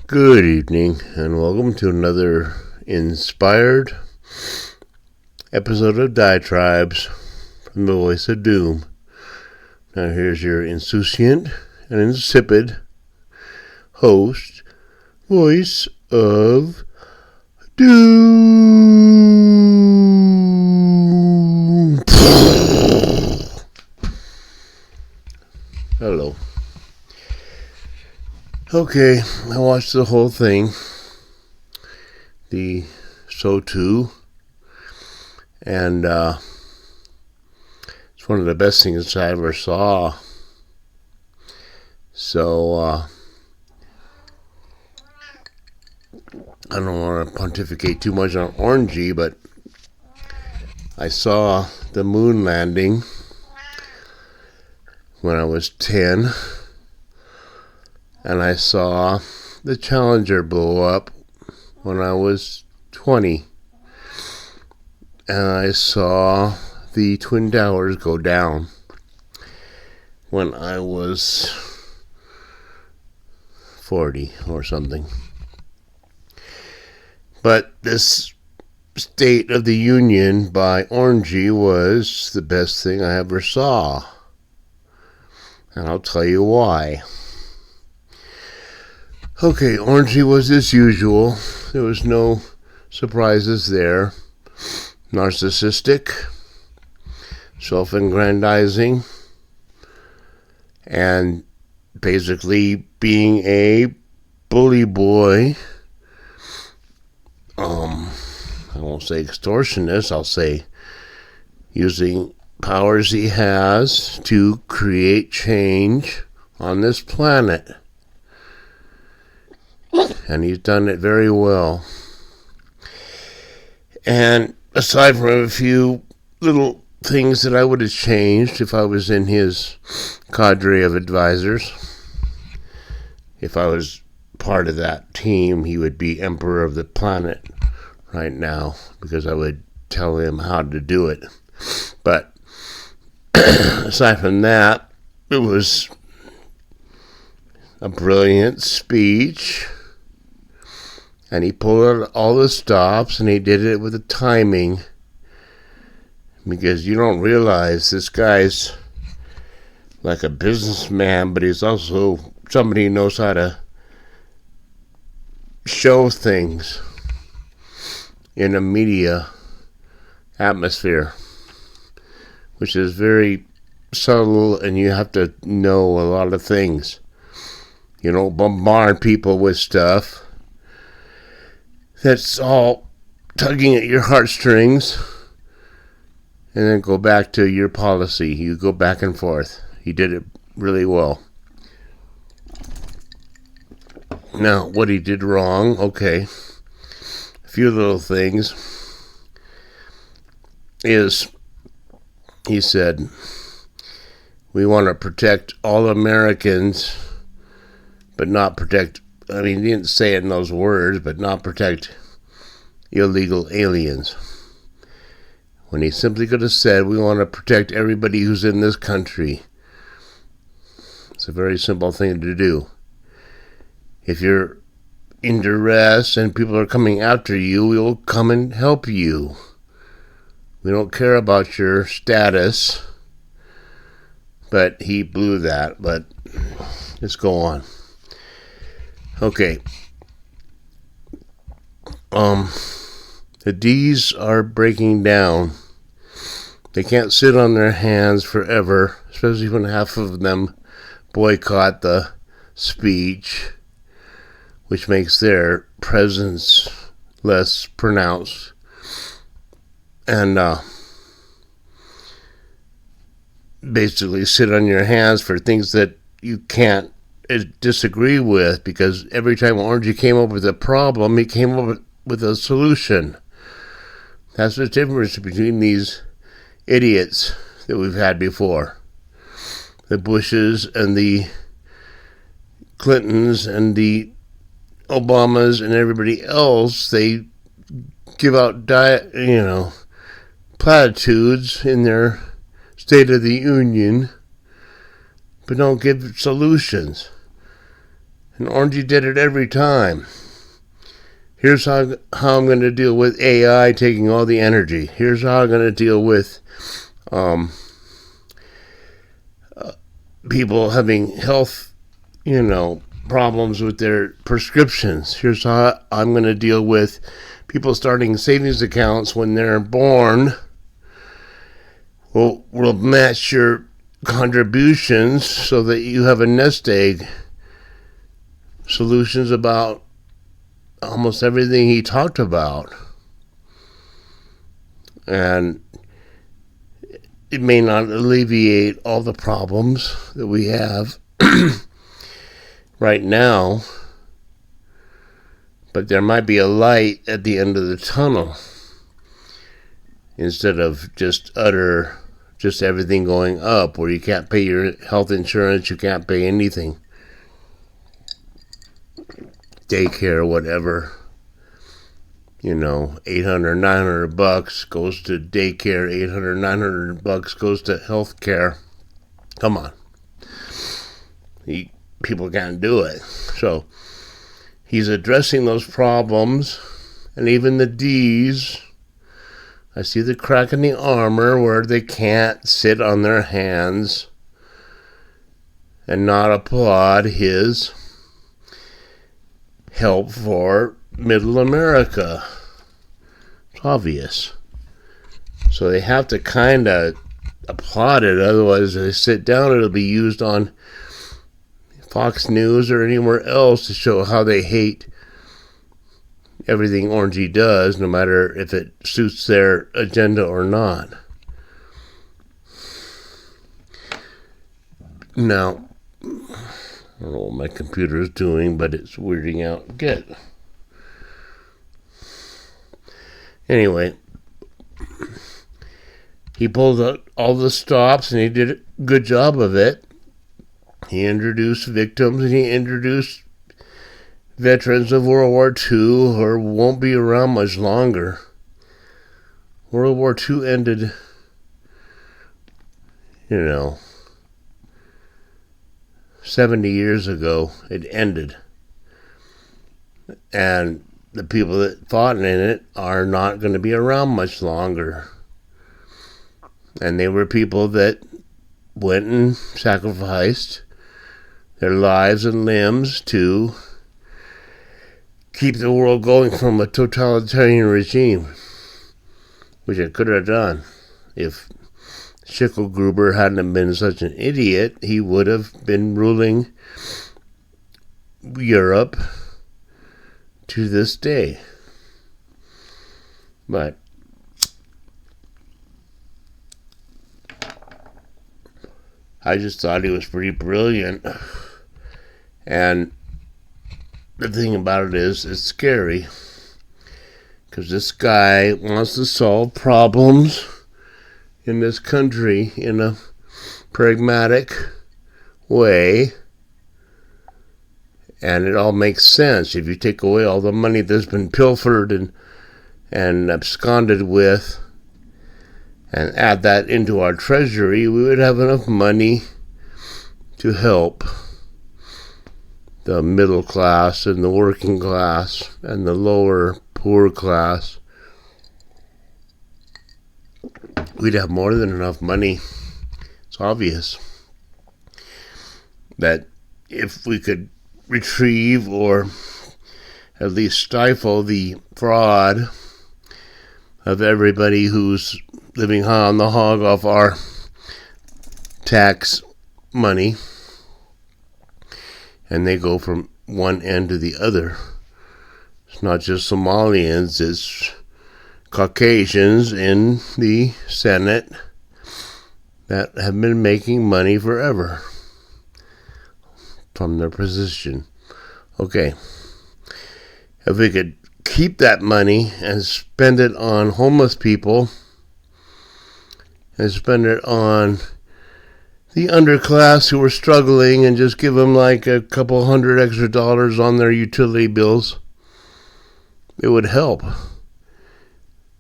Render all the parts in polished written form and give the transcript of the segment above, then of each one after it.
Good evening, and welcome to another inspired episode of Diatribes from the Voice of Doom. Now here's your insouciant and insipid host, Voice of Doom. Hello. Okay, I watched the whole thing, the SOTU, and it's one of the best things I ever saw. So, I don't want to pontificate too much on Orangey, but I saw the moon landing when I was 10. And I saw the Challenger blow up when I was 20. And I saw the Twin Towers go down when I was 40 or something. But this State of the Union by Orangey was the best thing I ever saw. And I'll tell you why. Okay, Orangey was as usual. There was no surprises there. Narcissistic, self-aggrandizing, and basically being a bully boy. I won't say extortionist, I'll say using powers he has to create change on this planet. And he's done it very well. And aside from a few little things that I would have changed if I was in his cadre of advisors, if I was part of that team, he would be emperor of the planet right now, because I would tell him how to do it. But aside from that, it was a brilliant speech. And he pulled out all the stops, and he did it with the timing. Because you don't realize this guy's like a businessman, but he's also somebody who knows how to show things in a media atmosphere, which is very subtle, and you have to know a lot of things. You don't bombard people with stuff that's all tugging at your heartstrings, and then go back to your policy. You go back and forth. He did it really well. Now, what he did wrong, okay, a few little things, is he said, we want to protect all Americans, but not protect, I mean, he didn't say it in those words, but not protect illegal aliens. When he simply could have said, we want to protect everybody who's in this country. It's a very simple thing to do. If you're in duress and people are coming after you, we will come and help you. We don't care about your status. But he blew that, but let's go on. Okay. The D's are breaking down. They can't sit on their hands forever, especially when half of them boycott the speech, which makes their presence less pronounced. And basically sit on your hands for things that you can't disagree with, because every time Orangey came up with a problem, he came up with a solution. That's the difference between these idiots that we've had before. The Bushes and the Clintons and the Obamas and everybody else, they give out platitudes in their State of the Union, but don't give solutions. And Orangey did it every time. Here's how I'm going to deal with AI taking all the energy. Here's how I'm going to deal with people having health, problems with their prescriptions. Here's how I'm going to deal with people starting savings accounts when they're born. We'll match your contributions so that you have a nest egg. Solutions about almost everything he talked about. And it may not alleviate all the problems that we have right now, but there might be a light at the end of the tunnel instead of just everything going up where you can't pay your health insurance, you can't pay anything. Daycare, whatever. $800, $900 goes to daycare, $800, $900 goes to health care. Come on. People can't do it. So he's addressing those problems, and even the D's. I see the crack in the armor where they can't sit on their hands and not applaud his help for middle America. It's obvious. So they have to kind of applaud it, otherwise they sit down, it'll be used on Fox News or anywhere else to show how they hate everything Orangey does, no matter if it suits their agenda or not. Now, I don't know what my computer is doing, but it's weirding out. Good. Anyway, he pulled out all the stops, and he did a good job of it. He introduced victims, and he introduced veterans of World War II who won't be around much longer. World War II ended, 70 years ago. It ended. And the people that fought in it are not going to be around much longer. And they were people that went and sacrificed their lives and limbs to keep the world going from a totalitarian regime, which it could have done. If Schicklgruber hadn't been such an idiot, he would have been ruling Europe to this day. But I just thought he was pretty brilliant. And the thing about it is, it's scary. Because this guy wants to solve problems in this country in a pragmatic way. And it all makes sense. If you take away all the money that's been pilfered and absconded with, and add that into our treasury, we would have enough money to help the middle class and the working class and the lower poor class. We'd have more than enough money. It's obvious that if we could retrieve or at least stifle the fraud of everybody who's living high on the hog off our tax money, and they go from one end to the other. It's not just Somalians, it's Caucasians in the Senate that have been making money forever from their position. Okay, if we could keep that money and spend it on homeless people and spend it on the underclass who are struggling and just give them like a couple $100 extra on their utility bills, it would help.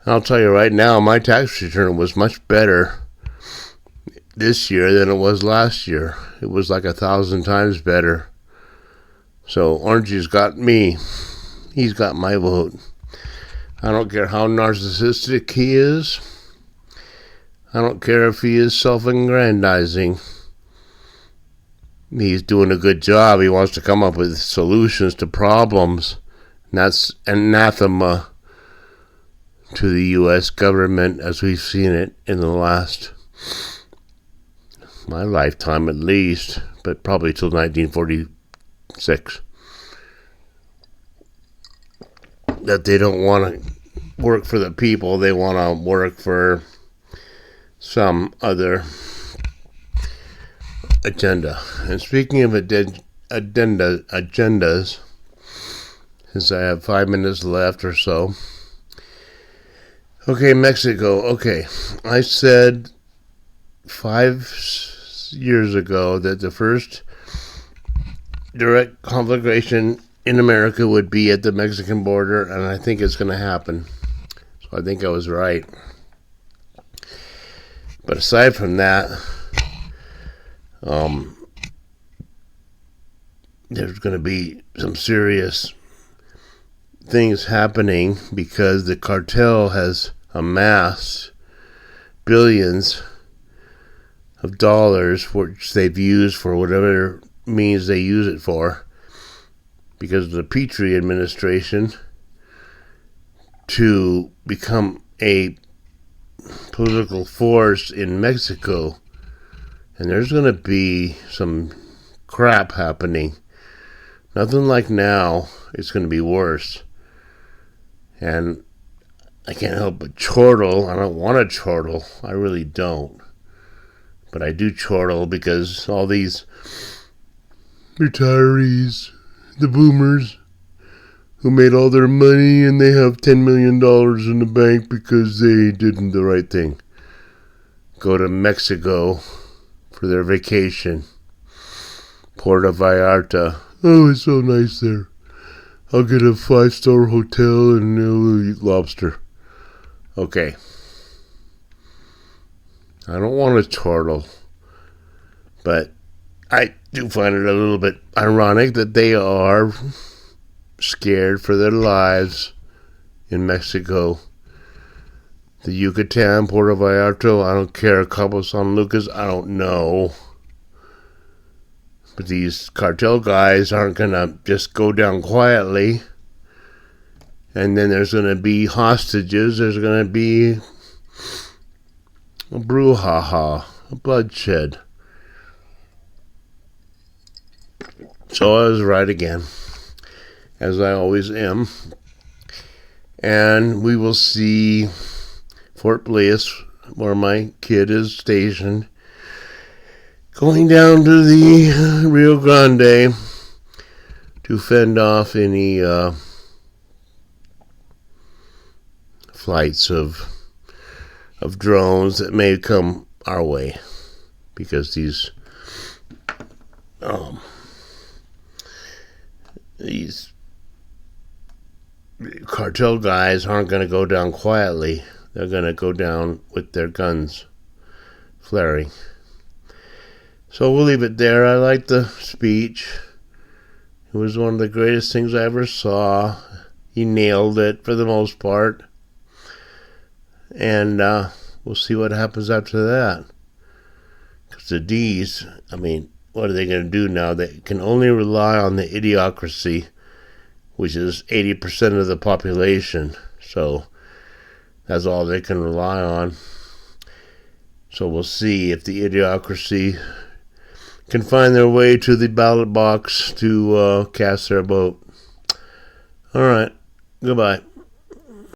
I'll tell you right now, my tax return was much better this year than it was last year. It was like 1,000 times better So Orangey's got me. He's got my vote. I don't care how narcissistic he is. I don't care if he is self-aggrandizing. He's doing a good job. He wants to come up with solutions to problems. And that's anathema to the U.S. government as we've seen it in the last, my lifetime at least, but probably till 1946. That they don't want to work for the people. They want to work for some other agenda. And speaking of agendas, since I have 5 minutes left or so. Okay, Mexico. Okay, I said 5 years ago that the first direct conflagration in America would be at the Mexican border, and I think it's going to happen. So I think I was right. But aside from that, there's going to be some serious things happening because the cartel has amassed billions of dollars, which they've used for whatever means they use it for, because of the Petrie administration, to become a political force in Mexico. And there's going to be some crap happening. Nothing like now. It's going to be worse. And I can't help but chortle. I don't want to chortle. I really don't. But I do chortle because all these retirees, the boomers, who made all their money and they have $10 million in the bank because they did the right thing, go to Mexico for their vacation. Puerto Vallarta. Oh, it's so nice there. I'll get a 5-star hotel and we'll eat lobster. Okay. I don't want to chortle, but I do find it a little bit ironic that they are scared for their lives in Mexico. The Yucatan, Puerto Vallarta, I don't care. Cabo San Lucas, I don't know. But these cartel guys aren't going to just go down quietly. And then there's going to be hostages. There's going to be a brouhaha, a bloodshed. So I was right again, as I always am. And we will see Fort Bliss, where my kid is stationed, going down to the Rio Grande to fend off any flights of drones that may come our way, because these cartel guys aren't going to go down quietly. They're going to go down with their guns flaring. So we'll leave it there. I liked the speech. It was one of the greatest things I ever saw. He nailed it for the most part. And we'll see what happens after that. Because the D's, I mean, what are they going to do now? They can only rely on the idiocracy, which is 80% of the population. So that's all they can rely on. So we'll see if the idiocracy can find their way to the ballot box to cast their vote. All right. Goodbye.